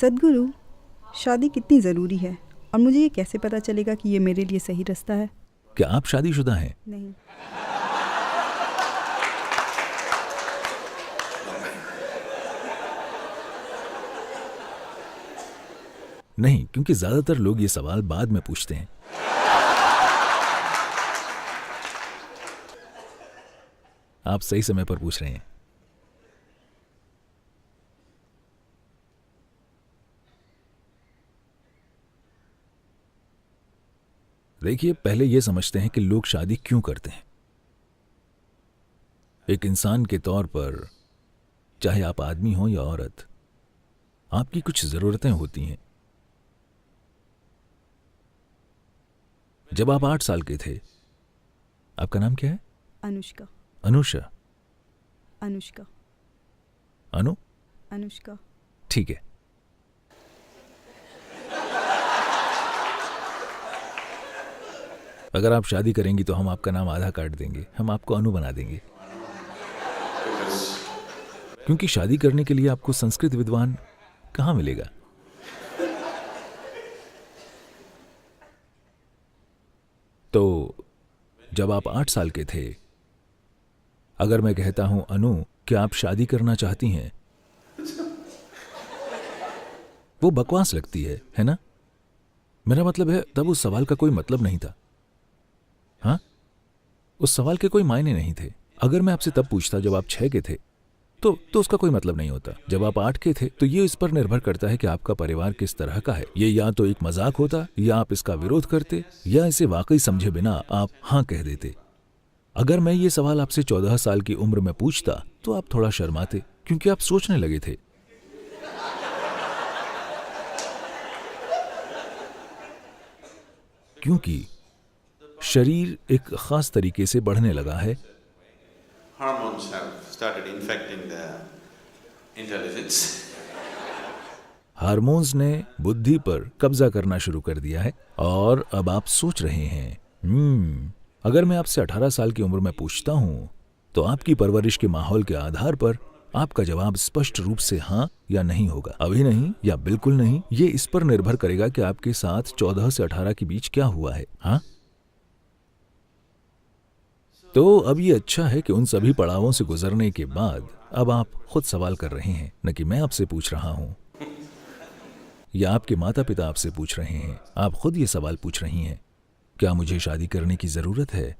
सद्गुरु, शादी कितनी ज़रूरी है और मुझे ये कैसे पता चलेगा कि ये मेरे लिए सही रास्ता है? क्या आप शादीशुदा हैं? नहीं। नहीं, क्योंकि ज्यादातर लोग ये सवाल बाद में पूछते हैं। आप सही समय पर पूछ रहे हैं। देखिए, पहले यह समझते हैं कि लोग शादी क्यों करते हैं। एक इंसान के तौर पर, चाहे आप आदमी हो या औरत, आपकी कुछ जरूरतें होती हैं। जब आप 8 साल के थे, आपका नाम क्या है? अनुष्का। अनुषा? अनुष्का। अनु? अनुष्का। ठीक है। अगर आप शादी करेंगी तो हम आपका नाम आधा काट देंगे, हम आपको अनु बना देंगे। क्योंकि शादी करने के लिए आपको संस्कृत विद्वान कहां मिलेगा। तो जब आप 8 साल के थे, अगर मैं कहता हूं अनु, क्या आप शादी करना चाहती हैं, वो बकवास लगती है ना? मेरा मतलब है, तब उस सवाल का कोई मतलब नहीं था। हाँ, उस सवाल के कोई मायने नहीं थे। अगर मैं आपसे तब पूछता जब आप 6 के थे, तो उसका कोई मतलब नहीं होता। जब आप 8 के थे, तो ये इस पर निर्भर करता है कि आपका परिवार किस तरह का है। ये या तो एक मजाक होता, या आप इसका विरोध करते, या इसे वाकई समझे बिना आप हाँ कह देते। अगर मैं ये सवाल आपसे 14 साल की उम्र में पूछता, तो आप थोड़ा शर्माते, क्योंकि आप सोचने लगे थे। क्योंकि शरीर एक खास तरीके से बढ़ने लगा है। Hormones have started infecting the intelligence. Hormones ने बुद्धि पर कब्जा करना शुरू कर दिया है और अब आप सोच रहे हैं। अगर मैं आपसे 18 साल की उम्र में पूछता हूं, तो आपकी परवरिश के माहौल के आधार पर आपका जवाब स्पष्ट रूप से हाँ या नहीं होगा। अभी नहीं या बिल्कुल नहीं, ये इस पर निर्भर करेगा कि आपके साथ 14 से 18 के बीच क्या हुआ है। हाँ, तो अब ये अच्छा है कि उन सभी पड़ावों से गुजरने के बाद अब आप खुद सवाल कर रहे हैं, न कि मैं आपसे पूछ रहा हूं या आपके माता पिता आपसे पूछ रहे हैं। आप खुद ये सवाल पूछ रही हैं, क्या मुझे शादी करने की जरूरत है?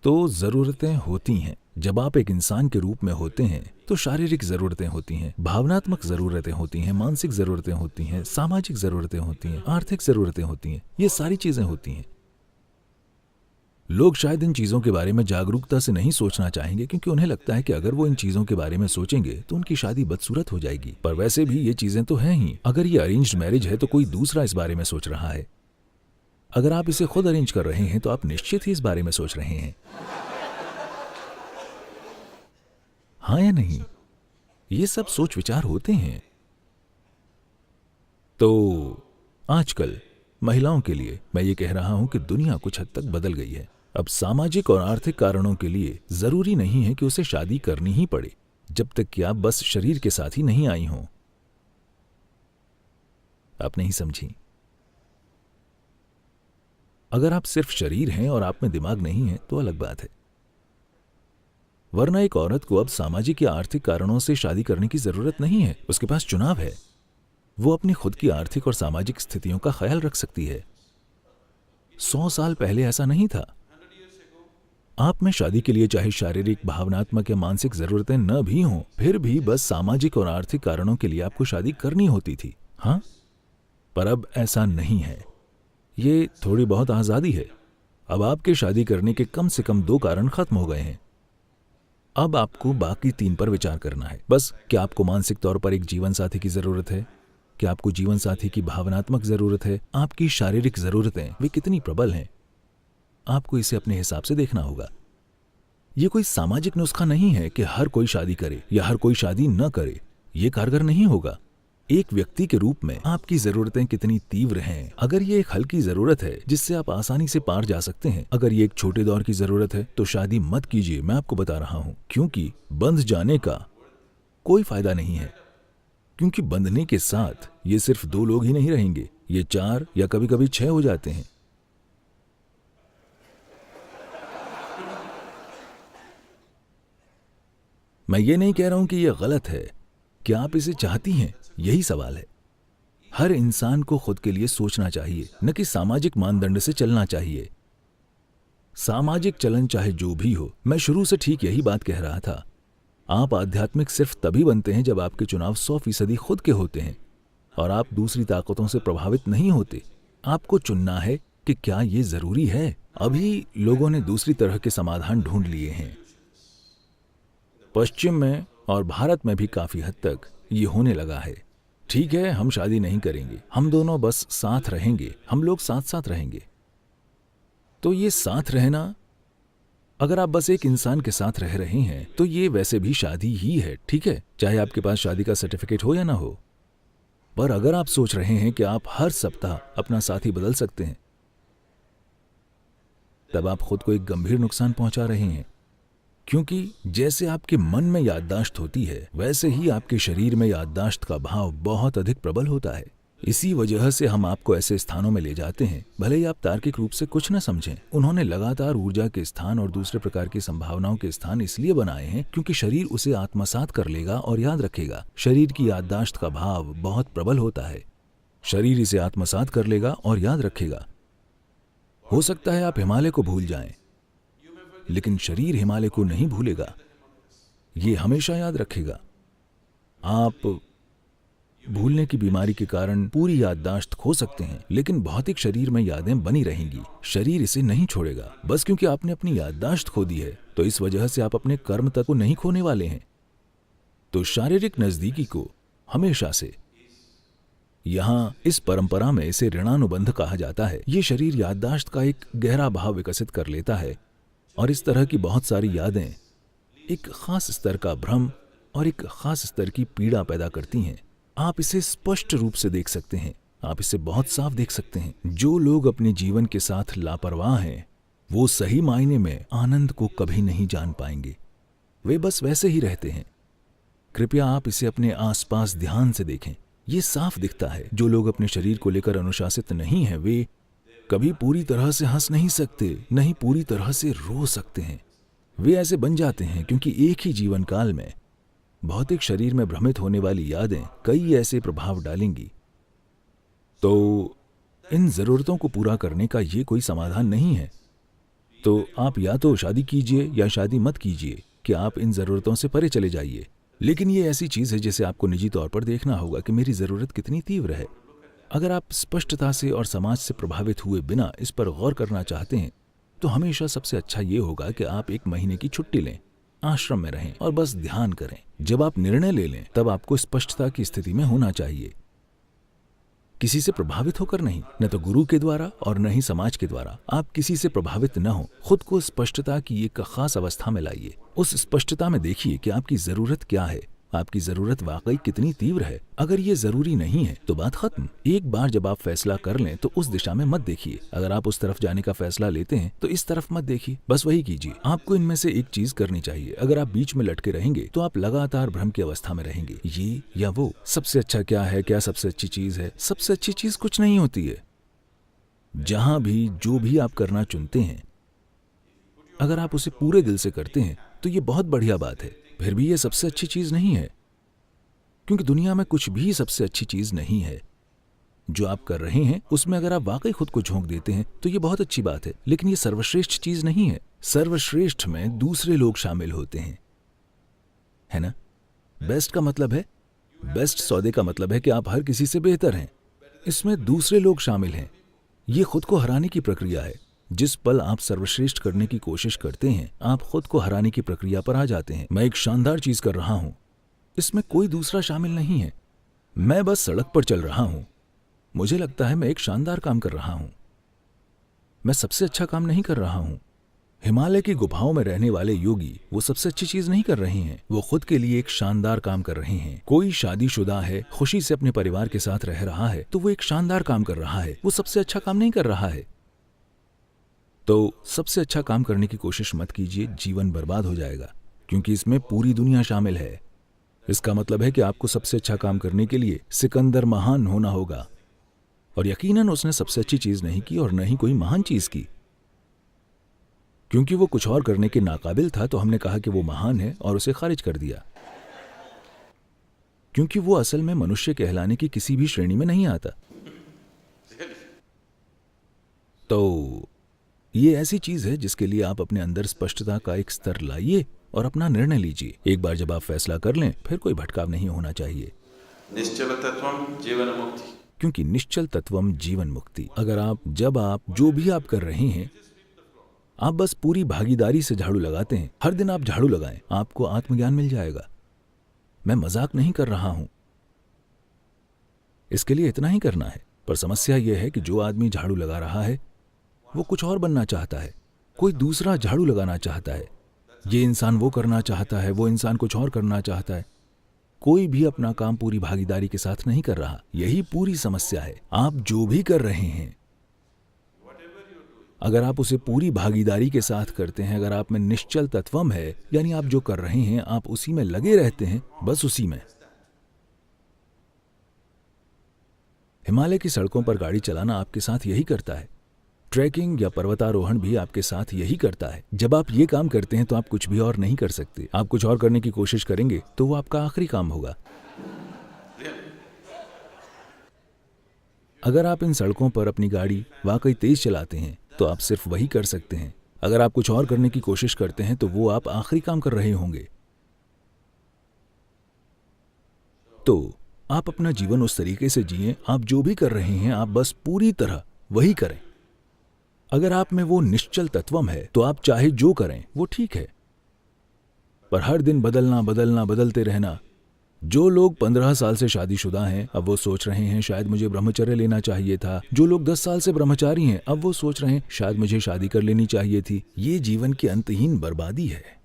तो जरूरतें होती हैं। जब आप एक इंसान के रूप में होते हैं, तो शारीरिक जरूरतें होती हैं, भावनात्मक जरूरतें होती हैं, मानसिक जरूरतें होती हैं, सामाजिक जरूरतें होती हैं, आर्थिक जरूरतें होती हैं। ये सारी चीजें होती हैं। लोग शायद इन चीजों के बारे में जागरूकता से नहीं सोचना चाहेंगे, क्योंकि उन्हें लगता है कि अगर वो इन चीजों के बारे में सोचेंगे तो उनकी शादी बदसूरत हो जाएगी। पर वैसे भी ये चीजें तो हैं ही। अगर ये अरेंज्ड मैरिज है, तो कोई दूसरा इस बारे में सोच रहा है। अगर आप इसे खुद अरेंज कर रहे हैं, तो आप निश्चित ही इस बारे में सोच रहे हैं। हाँ या नहीं? ये सब सोच विचार होते हैं। तो आजकल महिलाओं के लिए मैं ये कह रहा हूं कि दुनिया कुछ हद तक बदल गई है। अब सामाजिक और आर्थिक कारणों के लिए जरूरी नहीं है कि उसे शादी करनी ही पड़े, जब तक कि आप बस शरीर के साथ ही नहीं आई हों। आप नहीं समझी। अगर आप सिर्फ शरीर हैं और आप में दिमाग नहीं है, तो अलग बात है। वरना एक औरत को अब सामाजिक या आर्थिक कारणों से शादी करने की जरूरत नहीं है। उसके पास चुनाव है। वो अपनी खुद की आर्थिक और सामाजिक स्थितियों का ख्याल रख सकती है। 100 साल पहले ऐसा नहीं था। आप में शादी के लिए चाहे शारीरिक, भावनात्मक या मानसिक जरूरतें न भी हों, फिर भी बस सामाजिक और आर्थिक कारणों के लिए आपको शादी करनी होती थी। हाँ, पर अब ऐसा नहीं है। ये थोड़ी बहुत आजादी है। अब आपके शादी करने के कम से कम 2 कारण खत्म हो गए हैं। अब आपको बाकी 3 पर विचार करना है। बस, क्या आपको मानसिक तौर पर एक जीवन साथी की जरूरत है? क्या आपको जीवन साथी की भावनात्मक जरूरत है? आपकी शारीरिक जरूरतें वे कितनी प्रबल हैं? आपको इसे अपने हिसाब से देखना होगा। यह कोई सामाजिक नुस्खा नहीं है कि हर कोई शादी करे या हर कोई शादी न करे। यह कारगर नहीं होगा। एक व्यक्ति के रूप में आपकी जरूरतें कितनी तीव्र हैं। अगर ये एक हल्की जरूरत है जिससे आप आसानी से पार जा सकते हैं, अगर ये एक छोटे दौर की जरूरत है, तो शादी मत कीजिए। मैं आपको बता रहा हूं, क्योंकि बंध जाने का कोई फायदा नहीं है। क्योंकि बंधने के साथ ये सिर्फ 2 लोग ही नहीं रहेंगे, ये 4 या कभी कभी 6 हो जाते हैं। मैं ये नहीं कह रहा हूं कि यह गलत है। क्या आप इसे चाहती हैं? यही सवाल है। हर इंसान को खुद के लिए सोचना चाहिए, न कि सामाजिक मानदंड से चलना चाहिए। सामाजिक चलन चाहे जो भी हो, मैं शुरू से ठीक यही बात कह रहा था। आप आध्यात्मिक सिर्फ तभी बनते हैं जब आपके चुनाव 100% खुद के होते हैं और आप दूसरी ताकतों से प्रभावित नहीं होते। आपको चुनना है कि क्या ये जरूरी है। अभी लोगों ने दूसरी तरह के समाधान ढूंढ लिए हैं। पश्चिम में और भारत में भी काफी हद तक ये होने लगा है। ठीक है, हम शादी नहीं करेंगे, हम दोनों बस साथ रहेंगे, हम लोग साथ साथ रहेंगे। तो ये साथ रहना, अगर आप बस एक इंसान के साथ रह रहे हैं तो ये वैसे भी शादी ही है, ठीक है, चाहे आपके पास शादी का सर्टिफिकेट हो या ना हो। पर अगर आप सोच रहे हैं कि आप हर सप्ताह अपना साथी बदल सकते हैं, तब आप खुद को एक गंभीर नुकसान पहुंचा रहे हैं। क्योंकि जैसे आपके मन में याददाश्त होती है, वैसे ही आपके शरीर में याददाश्त का भाव बहुत अधिक प्रबल होता है। इसी वजह से हम आपको ऐसे स्थानों में ले जाते हैं, भले ही आप तार्किक रूप से कुछ न समझें। उन्होंने लगातार ऊर्जा के स्थान और दूसरे प्रकार की संभावनाओं के स्थान इसलिए बनाए हैं क्योंकि शरीर उसे आत्मसात कर लेगा और याद रखेगा। शरीर की याददाश्त का भाव बहुत प्रबल होता है। शरीर इसे आत्मसात कर लेगा और याद रखेगा। हो सकता है आप हिमालय को भूल जाएं, लेकिन शरीर हिमालय को नहीं भूलेगा, ये हमेशा याद रखेगा। आप भूलने की बीमारी के कारण पूरी याददाश्त खो सकते हैं, लेकिन भौतिक शरीर में यादें बनी रहेंगी। शरीर इसे नहीं छोड़ेगा। बस क्योंकि आपने अपनी याददाश्त खो दी है, तो इस वजह से आप अपने कर्म तक को नहीं खोने वाले हैं। तो शारीरिक नजदीकी को हमेशा से, यहां इस परंपरा में इसे ऋणानुबंध कहा जाता है। ये शरीर याददाश्त का एक गहरा भाव विकसित कर लेता है और इस तरह की बहुत सारी यादें एक खास स्तर का भ्रम और एक खास स्तर की पीड़ा पैदा करती हैं। आप इसे स्पष्ट रूप से देख सकते हैं, आप इसे बहुत साफ देख सकते हैं। जो लोग अपने जीवन के साथ लापरवाह हैं, वो सही मायने में आनंद को कभी नहीं जान पाएंगे। वे बस वैसे ही रहते हैं। कृपया आप इसे अपने आसपास ध्यान से देखें। ये साफ दिखता है। जो लोग अपने शरीर को लेकर अनुशासित नहीं हैं, वे कभी पूरी तरह से हंस नहीं सकते, नहीं पूरी तरह से रो सकते हैं। वे ऐसे बन जाते हैं क्योंकि एक ही जीवन काल में भौतिक शरीर में भ्रमित होने वाली यादें कई ऐसे प्रभाव डालेंगी। तो इन जरूरतों को पूरा करने का ये कोई समाधान नहीं है। तो आप या तो शादी कीजिए या शादी मत कीजिए कि आप इन जरूरतों से परे चले जाइए। लेकिन ये ऐसी चीज है जिसे आपको निजी तौर पर देखना होगा कि मेरी जरूरत कितनी तीव्र है। अगर आप स्पष्टता से और समाज से प्रभावित हुए बिना इस पर गौर करना चाहते हैं, तो हमेशा सबसे अच्छा ये होगा कि आप 1 महीने की छुट्टी लें, आश्रम में रहें और बस ध्यान करें। जब आप निर्णय ले लें, तब आपको स्पष्टता की स्थिति में होना चाहिए। किसी से प्रभावित होकर नहीं, न तो गुरु के द्वारा और न ही समाज के द्वारा। आप किसी से प्रभावित न हो। खुद को स्पष्टता की एक खास अवस्था में लाइए। उस स्पष्टता में देखिए कि आपकी जरूरत क्या है, आपकी जरूरत वाकई कितनी तीव्र है। अगर ये जरूरी नहीं है तो बात खत्म। एक बार जब आप फैसला कर लें तो उस दिशा में मत देखिए। अगर आप उस तरफ जाने का फैसला लेते हैं तो इस तरफ मत देखिए, बस वही कीजिए। आपको इनमें से एक चीज करनी चाहिए। अगर आप बीच में लटके रहेंगे तो आप लगातार भ्रम की अवस्था में रहेंगे, ये या वो। सबसे अच्छा क्या है, क्या सबसे अच्छी चीज है? सबसे अच्छी चीज कुछ नहीं होती है। जहां भी जो भी आप करना चुनते हैं, अगर आप उसे पूरे दिल से करते हैं तो ये बहुत बढ़िया बात है। फिर भी ये सबसे अच्छी चीज नहीं है, क्योंकि दुनिया में कुछ भी सबसे अच्छी चीज नहीं है। जो आप कर रहे हैं उसमें अगर आप वाकई खुद को झोंक देते हैं तो ये बहुत अच्छी बात है, लेकिन ये सर्वश्रेष्ठ चीज नहीं है। सर्वश्रेष्ठ में दूसरे लोग शामिल होते हैं, है ना? बेस्ट का मतलब है, बेस्ट सौदे का मतलब है कि आप हर किसी से बेहतर हैं। इसमें दूसरे लोग शामिल हैं। ये खुद को हराने की प्रक्रिया है। जिस पल आप सर्वश्रेष्ठ करने की कोशिश करते हैं, आप खुद को हराने की प्रक्रिया पर आ जाते हैं। मैं एक शानदार चीज कर रहा हूं, इसमें कोई दूसरा शामिल नहीं है। मैं बस सड़क पर चल रहा हूं। मुझे लगता है मैं एक शानदार काम कर रहा हूं। मैं सबसे अच्छा काम नहीं कर रहा हूं। हिमालय की गुफाओं में रहने वाले योगी वो सबसे अच्छी चीज नहीं कर रहे हैं। वो खुद के लिए एक शानदार काम कर रहे हैं। कोई शादीशुदा है, खुशी से अपने परिवार के साथ रह रहा है, तो वो एक शानदार काम कर रहा है। वो सबसे अच्छा काम नहीं कर रहा है। तो सबसे अच्छा काम करने की कोशिश मत कीजिए, जीवन बर्बाद हो जाएगा, क्योंकि इसमें पूरी दुनिया शामिल है। इसका मतलब है कि आपको सबसे अच्छा काम करने के लिए सिकंदर महान होना होगा, और यकीनन उसने सबसे अच्छी चीज नहीं की और न ही कोई महान चीज की। क्योंकि वो कुछ और करने के नाकाबिल था तो हमने कहा कि वो महान है और उसे खारिज कर दिया, क्योंकि वो असल में मनुष्य कहलाने की किसी भी श्रेणी में नहीं आता। तो ये ऐसी चीज है जिसके लिए आप अपने अंदर स्पष्टता का एक स्तर लाइए और अपना निर्णय लीजिए। एक बार जब आप फैसला कर लें फिर कोई भटकाव नहीं होना चाहिए, निश्चल तत्वम जीवन मुक्ति। क्योंकि निश्चल तत्वम जीवन मुक्ति। अगर आप जो भी आप कर रहे हैं, आप बस पूरी भागीदारी से झाड़ू लगाते हैं, हर दिन आप झाड़ू लगाएं, आपको आत्मज्ञान मिल जाएगा। मैं मजाक नहीं कर रहा हूं, इसके लिए इतना ही करना है। पर समस्या यह है कि जो आदमी झाड़ू लगा रहा है वो कुछ और बनना चाहता है, कोई दूसरा झाड़ू लगाना चाहता है। ये इंसान वो करना चाहता है, वो इंसान कुछ और करना चाहता है। कोई भी अपना काम पूरी भागीदारी के साथ नहीं कर रहा। यही पूरी समस्या है। आप जो भी कर रहे हैं, अगर आप उसे पूरी भागीदारी के साथ करते हैं, अगर आप में निश्चल तत्वम है, यानी आप जो कर रहे हैं आप उसी में लगे रहते हैं, बस उसी में। हिमालय की सड़कों पर गाड़ी चलाना आपके साथ यही करता है। ट्रैकिंग या पर्वतारोहण भी आपके साथ यही करता है। जब आप ये काम करते हैं तो आप कुछ भी और नहीं कर सकते। आप कुछ और करने की कोशिश करेंगे तो वो आपका आखिरी काम होगा। अगर आप इन सड़कों पर अपनी गाड़ी वाकई तेज चलाते हैं तो आप सिर्फ वही कर सकते हैं। अगर आप कुछ और करने की कोशिश करते हैं तो वो आप आखिरी काम कर रहे होंगे। तो आप अपना जीवन उस तरीके से जिएं, आप जो भी कर रहे हैं आप बस पूरी तरह वही करें। अगर आप में वो निश्चल तत्वम है तो आप चाहे जो करें वो ठीक है, पर हर दिन बदलते रहना। जो लोग 15 साल से शादीशुदा हैं अब वो सोच रहे हैं शायद मुझे ब्रह्मचर्य लेना चाहिए था। जो लोग 10 साल से ब्रह्मचारी हैं अब वो सोच रहे हैं शायद मुझे शादी कर लेनी चाहिए थी। ये जीवन की अंतहीन बर्बादी है।